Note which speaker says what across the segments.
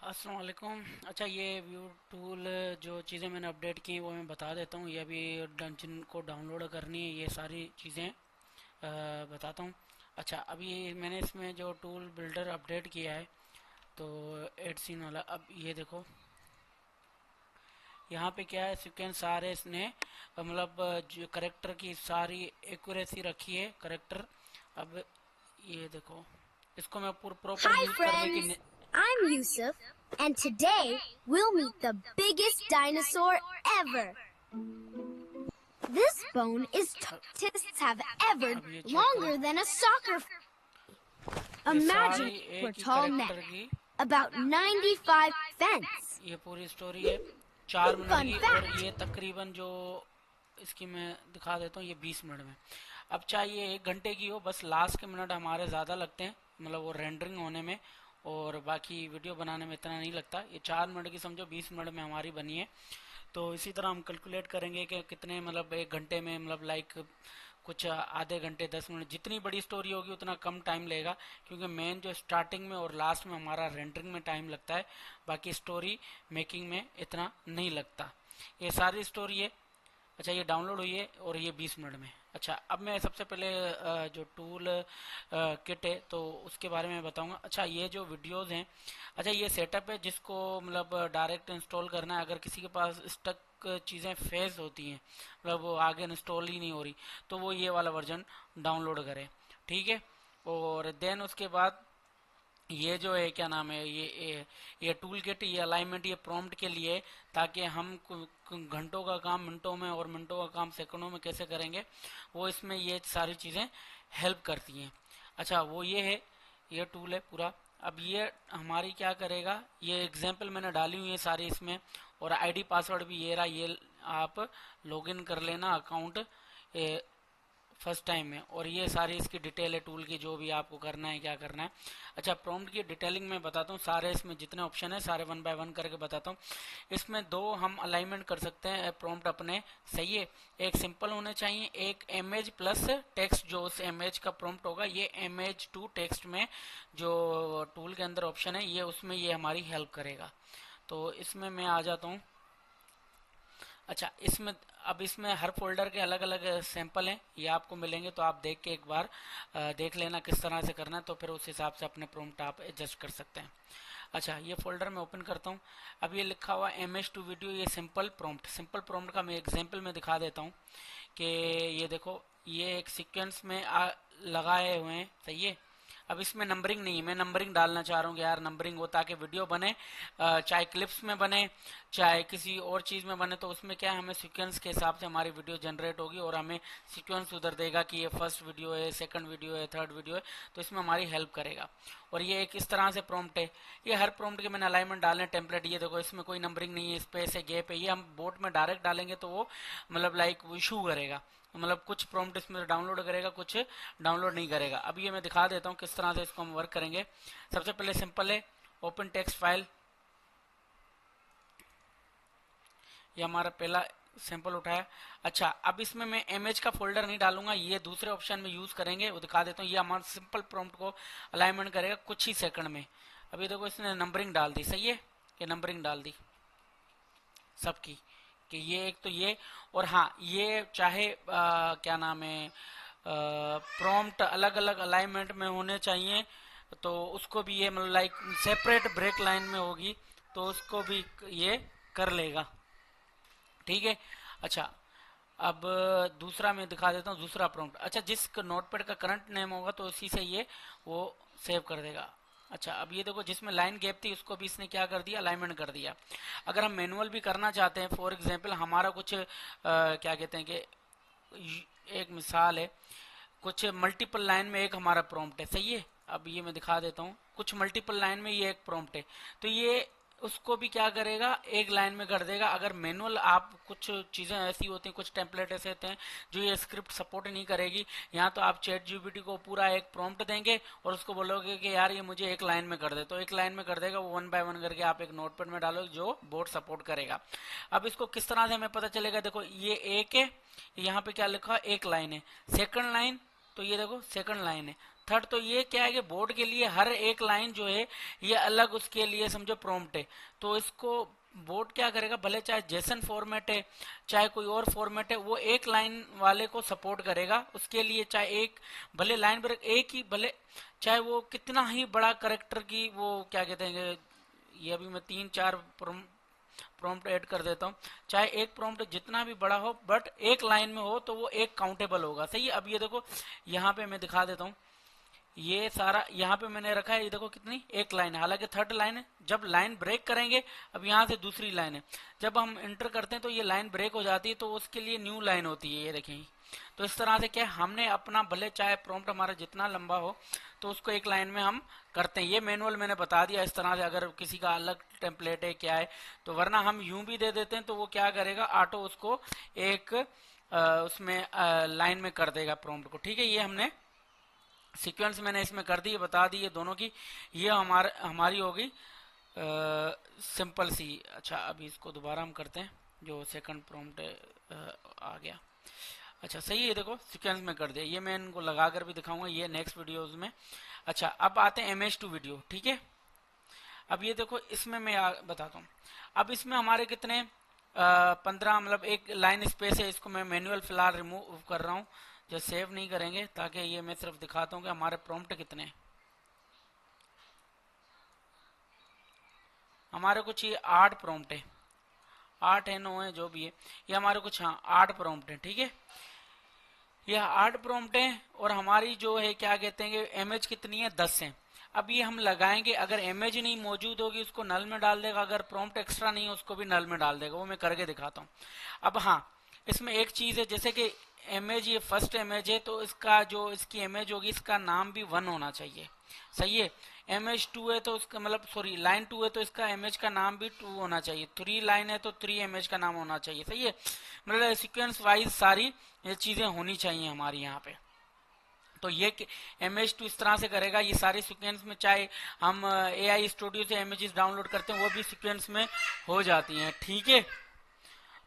Speaker 1: अस्सलाम वालेकुम। अच्छा, ये व्यू टूल जो चीज़ें मैंने अपडेट की वो मैं बता देता हूँ। ये अभी जिनको डाउनलोड करनी है ये सारी चीज़ें बताता हूँ। अच्छा, अभी मैंने इसमें जो टूल बिल्डर अपडेट किया है तो एड सीन वाला, अब ये देखो यहाँ पे क्या है, सीक्वेंस सारे इसने मतलब जो करेक्टर की सारी एक्यूरेसी रखी है करेक्टर। अब ये देखो, इसको मैं प्रॉपर
Speaker 2: Hi
Speaker 1: यूज़ करने की
Speaker 2: friends, I'm Yusuf, and today we'll meet the biggest dinosaur ever. This bone is scientists have ever
Speaker 1: अब ये चेक करो,
Speaker 2: longer than a soccer.
Speaker 1: ये सारी
Speaker 2: Imagine
Speaker 1: एक
Speaker 2: for
Speaker 1: he
Speaker 2: tall
Speaker 1: character
Speaker 2: neck,
Speaker 1: की
Speaker 2: about 95 fence.
Speaker 1: ये पूरी स्टोरी है 4 मिनट
Speaker 2: Fun
Speaker 1: की। और
Speaker 2: fact.
Speaker 1: ये तकरीबन जो इसकी मैं दिखा देता हूँ, ये 20 मिनट में। अब चाहे 1 घंटे की हो, बस लास्ट के मिनट हमारे ज़्यादा लगते हैं, मतलब वो रेंडरिंग होने में, और बाकी वीडियो बनाने में इतना नहीं लगता। ये 4 मिनट की समझो 20 मिनट में हमारी बनी है। तो इसी तरह हम कैलकुलेट करेंगे कि कितने, मतलब 1 घंटे में, मतलब लाइक कुछ आधे घंटे 10 मिनट, जितनी बड़ी स्टोरी होगी उतना कम टाइम लेगा, क्योंकि मेन जो स्टार्टिंग में और लास्ट में हमारा रेंडरिंग में टाइम लगता है, बाकी स्टोरी मेकिंग में इतना नहीं लगता। ये सारी स्टोरी है। अच्छा, ये डाउनलोड हुई है और ये 20 मिनट में। अच्छा, अब मैं सबसे पहले जो टूल किट है तो उसके बारे में बताऊंगा। अच्छा, ये जो वीडियोस हैं, अच्छा ये सेटअप है जिसको मतलब डायरेक्ट इंस्टॉल करना है। अगर किसी के पास स्टक चीज़ें फेस होती हैं, मतलब वो आगे इंस्टॉल ही नहीं हो रही, तो वो ये वाला वर्जन डाउनलोड करे, ठीक है। और देन उसके बाद ये जो है क्या नाम है, ये टूल किट, ये अलाइनमेंट, ये प्रॉम्प्ट के लिए, ताकि हम घंटों का काम मिनटों में और मिनटों का काम सेकंडों में कैसे करेंगे, वो इसमें ये सारी चीज़ें हेल्प करती हैं। अच्छा, वो ये है, ये टूल है पूरा। अब ये हमारी क्या करेगा, ये एग्जाम्पल मैंने डाली हुई है सारी इसमें, और आईडी पासवर्ड भी ये रहा, ये आप लॉगिन कर लेना अकाउंट फर्स्ट टाइम में। और ये सारी इसकी डिटेल है टूल की, जो भी आपको करना है क्या करना है। अच्छा, प्रॉम्प्ट की डिटेलिंग में बताता हूँ, सारे इसमें जितने ऑप्शन है सारे वन बाय वन करके बताता हूँ। इसमें दो हम अलाइनमेंट कर सकते हैं प्रॉम्प्ट अपने, सही है। एक सिंपल होने चाहिए, एक इमेज प्लस टेक्स्ट, जो उस इमेज का प्रॉम्प्ट होगा, ये इमेज टू टेक्स्ट में जो टूल के अंदर ऑप्शन है, ये उसमें ये हमारी हेल्प करेगा। तो इसमें मैं आ जाता हूँ। अच्छा, इसमें अब इसमें हर फोल्डर के अलग अलग सैंपल हैं, ये आपको मिलेंगे, तो आप देख के एक बार देख लेना किस तरह से करना है, तो फिर उस हिसाब से अपने प्रॉम्प्ट आप एडजस्ट कर सकते हैं। अच्छा, ये फोल्डर मैं ओपन करता हूँ। अब ये लिखा हुआ MS2 वीडियो, ये सिंपल प्रॉम्प्ट का मैं एग्जांपल में दिखा देता हूँ कि ये देखो, ये एक सीक्वेंस में लगाए हुए हैं, सही है। अब इसमें नंबरिंग नहीं है, मैं नंबरिंग डालना चाह रहा हूँ कि यार नंबरिंग हो, ताकि वीडियो बने, चाहे क्लिप्स में बने चाहे किसी और चीज़ में बने, तो उसमें क्या है, हमें सीक्वेंस के हिसाब से हमारी वीडियो जनरेट होगी और हमें सीक्वेंस उधर देगा कि ये फर्स्ट वीडियो है, सेकंड वीडियो है, थर्ड वीडियो है, तो इसमें हमारी हेल्प करेगा। और ये एक इस तरह से प्रॉम्प्ट है। ये हर प्रॉम्प्ट के मैंने अलाइनमेंट डालने टेम्पलेट, ये देखो इसमें कोई नंबरिंग नहीं है, स्पेस है, गैप है, ये हम बोट में डायरेक्ट डालेंगे तो वो मतलब लाइक वो इशू करेगा, मतलब कुछ प्रॉम्प्ट इसमें डाउनलोड करेगा, कुछ डाउनलोड नहीं करेगा। अब ये मैं दिखा देता हूँ किस तरह से इसको हम वर्क करेंगे। सबसे पहले सिंपल है, ओपन टेक्स्ट फाइल, ये हमारा पहला सैंपल उठाया। अच्छा, अब इसमें मैं इमेज का फोल्डर नहीं डालूंगा, ये दूसरे ऑप्शन में यूज करेंगे, वो दिखा देता हूँ। ये हमारा सिंपल प्रॉम्प्ट को अलाइनमेंट करेगा कुछ ही सेकंड में। अभी देखो इसने नंबरिंग डाल दी, सही है, ये नंबरिंग डाल दी सबकी, कि ये एक तो ये, और हाँ ये चाहे क्या नाम है, प्रॉम्प्ट अलग अलग अलाइनमेंट में होने चाहिए, तो उसको भी ये मतलब लाइक सेपरेट ब्रेक लाइन में होगी, तो उसको भी ये कर लेगा, ठीक है। अच्छा, अब दूसरा मैं दिखा देता हूँ, दूसरा प्रॉम्प्ट। अच्छा, जिस नोटपैड का करंट नेम होगा तो उसी से ये वो सेव कर देगा। अच्छा, अब ये देखो, जिसमें लाइन गैप थी उसको भी इसने क्या कर दिया, अलाइनमेंट कर दिया। अगर हम मैनुअल भी करना चाहते हैं, फॉर एग्जांपल हमारा कुछ क्या कहते हैं कि एक मिसाल है, कुछ मल्टीपल लाइन में एक हमारा प्रॉम्प्ट है, सही है। अब ये मैं दिखा देता हूँ, कुछ मल्टीपल लाइन में ये एक प्रॉम्प्ट है, तो ये उसको भी क्या करेगा, एक लाइन में कर देगा। अगर मैनुअल आप कुछ चीज़ें ऐसी होती हैं, कुछ टेम्पलेट ऐसे होते हैं जो ये स्क्रिप्ट सपोर्ट नहीं करेगी, यहाँ तो आप चैट जीपीटी को पूरा एक प्रॉम्प्ट देंगे और उसको बोलोगे कि यार ये मुझे एक लाइन में कर दे, तो एक लाइन में कर देगा, वो वन बाय वन करके आप एक नोटपैड में डालो जो बोर्ड सपोर्ट करेगा। अब इसको किस तरह से हमें पता चलेगा, देखो ये एक है, यहाँ पे क्या लिखा है, एक लाइन है, सेकंड लाइन, तो ये देखो सेकंड लाइन है, थर्ड तो ये क्या है कि बोर्ड के लिए हर एक लाइन जो है ये अलग उसके लिए समझो प्रॉम्प्ट है, तो इसको बोर्ड क्या करेगा, भले चाहे जेसन फॉर्मेट है चाहे कोई और फॉर्मेट है, वो एक लाइन वाले को सपोर्ट करेगा। उसके लिए चाहे एक भले लाइन ब्रेक एक ही, भले चाहे वो कितना ही बड़ा करेक्टर की वो क्या कहते हैं, ये अभी मैं 3-4 प्रॉम्प्ट ऐड कर देता हूँ, चाहे एक प्रॉम्प्ट जितना भी बड़ा हो बट एक लाइन में हो तो वो एक काउंटेबल होगा। सही है। अब ये देखो यहाँ पे मैं दिखा देता हूँ, ये सारा यहाँ पे मैंने रखा है, ये देखो कितनी एक लाइन है, हालांकि थर्ड लाइन है। जब लाइन ब्रेक करेंगे, अब यहाँ से दूसरी लाइन है, जब हम इंटर करते हैं तो ये लाइन ब्रेक हो जाती है, तो उसके लिए न्यू लाइन होती है, ये देखें। तो इस तरह से क्या हमने अपना भले चाहे प्रॉम्प्ट हमारा जितना लंबा हो तो उसको एक लाइन में हम करते हैं। ये मैनुअल मैंने बता दिया इस तरह से, अगर किसी का अलग टेम्पलेट है क्या है तो, वरना हम यूं भी दे देते हैं तो वो क्या करेगा, ऑटो उसको एक उसमें लाइन में कर देगा प्रॉम्प्ट को। ठीक है, ये हमने सीक्वेंस मैंने इसमें कर दी, बता दी ये दोनों की। ये हमारी होगी सिंपल सी। अच्छा, अभी इसको दोबारा हम करते हैं, जो सेकंड प्रॉम्प्ट आ गया। अच्छा सही है, देखो सीक्वेंस में कर दिया, ये मैं इनको लगा कर भी दिखाऊंगा ये नेक्स्ट वीडियोस में। अच्छा, अब आते हैं MS2 वीडियो। ठीक है, अब ये देखो इसमें मैं बताता हूँ। अब इसमें हमारे कितने 15 मतलब एक लाइन स्पेस है, इसको मैं मैनुअल फिलहाल रिमूव कर रहा हूँ, जो सेव नहीं करेंगे, ताकि ये मैं सिर्फ दिखाता हूँ कि हमारे प्रॉम्प्ट कितने हैं। हमारे कुछ ये 8 प्रॉम्प्ट है, 8 है 9 है जो भी है, ये हमारे कुछ 8 प्रॉम्प्ट है। ठीक है, यह 8 प्रॉम्प्ट है, और हमारी जो है क्या कहते हैं इमेज कितनी है, 10 है। अब ये हम लगाएंगे, अगर इमेज नहीं मौजूद होगी उसको नल में डाल देगा, अगर प्रॉम्प्ट एक्स्ट्रा नहीं है उसको भी नल में डाल देगा, वो मैं करके दिखाता हूँ। अब हाँ, इसमें एक चीज है, जैसे कि इमेज ये फर्स्ट इमेज है, तो इसका जो इसकी इमेज होगी इसका नाम भी 1 होना चाहिए। सही है। MS2 है तो उसका मतलब सॉरी लाइन 2 है तो इसका इमेज का नाम भी 2 होना चाहिए। 3 लाइन है तो 3 इमेज का नाम होना चाहिए। सही है, मतलब सीक्वेंस वाइज सारी ये चीजें होनी चाहिए हमारी यहाँ पे। तो ये MS2 इस तरह से करेगा, ये सारे सीक्वेंस में, चाहे हम AI स्टूडियो से इमेजेस डाउनलोड करते हैं वो भी सीक्वेंस में हो जाती हैं। ठीक है,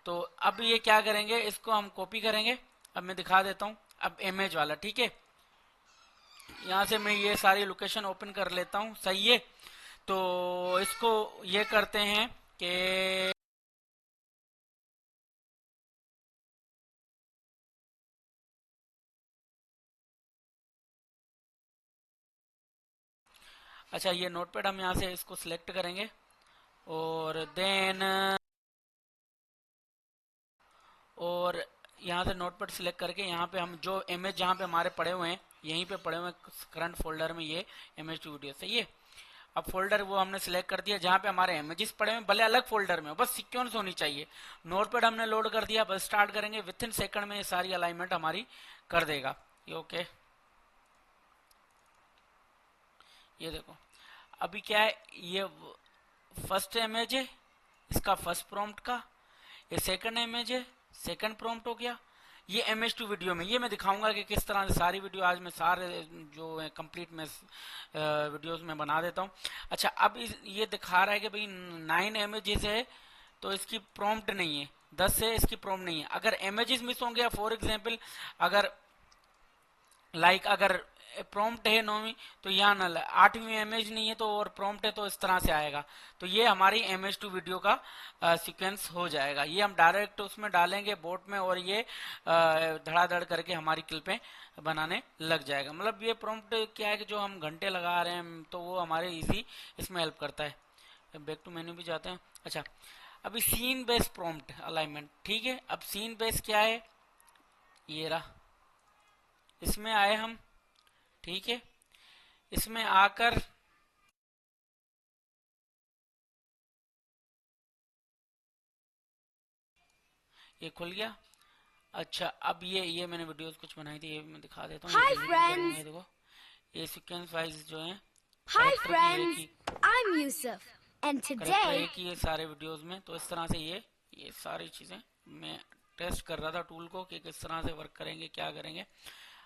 Speaker 1: तो अब ये क्या करेंगे, इसको हम कॉपी करेंगे। अब मैं दिखा देता हूँ, अब इमेज वाला। ठीक है, यहाँ से मैं ये सारी लोकेशन ओपन कर लेता हूँ। सही है, तो इसको ये करते हैं कि अच्छा, ये नोटपैड हम यहाँ से इसको सिलेक्ट करेंगे, और देन और यहाँ से नोटपैड सिलेक्ट करके यहाँ पे हम जो इमेज जहाँ पे हमारे पड़े हुए हैं, यहीं पे पड़े हुए हैं करंट फोल्डर में, ये MS2 वीडियो। सही है, अब फोल्डर वो हमने सिलेक्ट कर दिया जहाँ पे हमारे इमेजेस पड़े हुए, भले अलग फोल्डर में हो, बस सीक्वेंस होनी चाहिए। नोटपैड हमने लोड कर दिया, बस स्टार्ट करेंगे, विथ इन सेकंड में ये सारी अलाइनमेंट हमारी कर देगा। ये ओके, ये देखो अभी क्या है, ये फर्स्ट इमेज है इसका फर्स्ट प्रॉम्प्ट का, ये सेकंड इमेज है सेकंड प्रॉम्प्ट हो गया। ये MS2 वीडियो में ये मैं दिखाऊंगा कि किस तरह से सारी वीडियो आज मैं सारे जो है कंप्लीट में वीडियोस में बना देता हूँ। अच्छा, अब ये दिखा रहा है कि भाई 9 इमेजेस है तो इसकी प्रॉम्प्ट नहीं है, 10 है इसकी प्रॉम्प्ट नहीं है। अगर इमेजेस मिस होंगे, फॉर एग्जाम्पल अगर अगर प्रॉम्प्ट है 9वीं तो यहाँ नल, 8वीं इमेज नहीं है तो, और प्रॉम्प्ट है तो इस तरह से आएगा। तो ये हमारी MS2 वीडियो का सीक्वेंस हो जाएगा। ये हम डायरेक्ट उसमें डालेंगे बोट में, और ये धड़ाधड़ करके हमारी क्लिपें बनाने लग जाएगा। मतलब ये प्रॉम्प्ट क्या है कि जो हम घंटे लगा रहे हैं तो वो हमारे इजी इसमें हेल्प करता है। बैक टू मेन्यू भी जाते हैं। अच्छा, अभी सीन बेस्ड प्रॉम्प्ट अलाइनमेंट। ठीक है, अब सीन बेस्ड क्या है, ये रहा, इसमें आए हम। ठीक है, इसमें आकर ये खुल गया। अच्छा, अब ये मैंने वीडियोस कुछ बनाई थी, ये मैं दिखा देता हूँ। ये
Speaker 2: Hi
Speaker 1: डिलीट भी करूंगा,
Speaker 2: friends!
Speaker 1: ये देखो ये सीक्वेंस वाइज जो है
Speaker 2: Hi
Speaker 1: करेक्टर की एक
Speaker 2: friends!
Speaker 1: He,
Speaker 2: I'm Yusuf, and
Speaker 1: character
Speaker 2: today
Speaker 1: एक ही है सारे वीडियोस में। तो इस तरह से ये सारी चीजें मैं टेस्ट कर रहा था टूल को कि किस तरह से वर्क करेंगे, क्या करेंगे।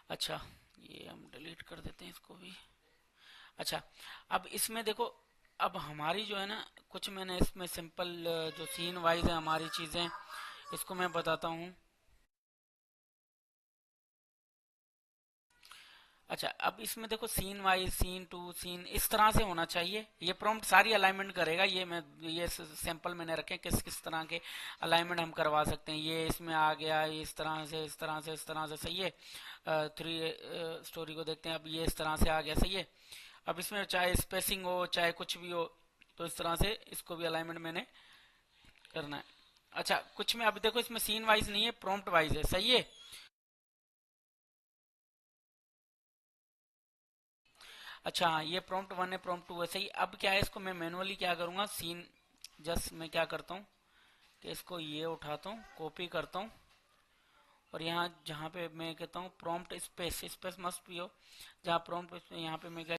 Speaker 1: अच्छा, ये हम डिलीट कर देते हैं इसको भी। अच्छा, अब इसमें देखो, अब हमारी जो है ना, कुछ मैंने इसमें सिंपल जो सीन वाइज है हमारी चीजें, इसको मैं बताता हूँ। अच्छा, अब इसमें देखो scene wise, scene to scene, इस तरह से होना चाहिए। ये प्रॉम्प्ट सारी अलाइनमेंट करेगा। ये सैंपल मैंने रखे किस किस तरह के अलाइनमेंट हम करवा सकते हैं। ये इसमें आ गया, ये इस तरह से, इस तरह से, इस तरह से, सही है। थ्री स्टोरी को देखते हैं। अब ये इस तरह से आ गया, सही है। अब इसमें चाहे स्पेसिंग हो चाहे कुछ भी हो, तो इस तरह से इसको भी अलाइनमेंट मैंने करना है। अच्छा, कुछ में अब देखो इसमें सीन वाइज नहीं है, प्रॉम्प्ट वाइज है, सही है। अच्छा हाँ, ये प्रॉम्प्ट वन है, प्रॉम्प्ट टू है, सही। अब क्या है, इसको मैं मैनुअली क्या करूंगा, सीन जस्ट मैं क्या करता हूँ कि इसको ये उठाता हूँ, कॉपी करता हूँ, और यहाँ जहाँ पे मैं कहता हूँ प्रॉम्प्ट स्पेस, स्पेस मस्ट भी हो, जहाँ प्रॉम्प्ट यहाँ पे मैं क्या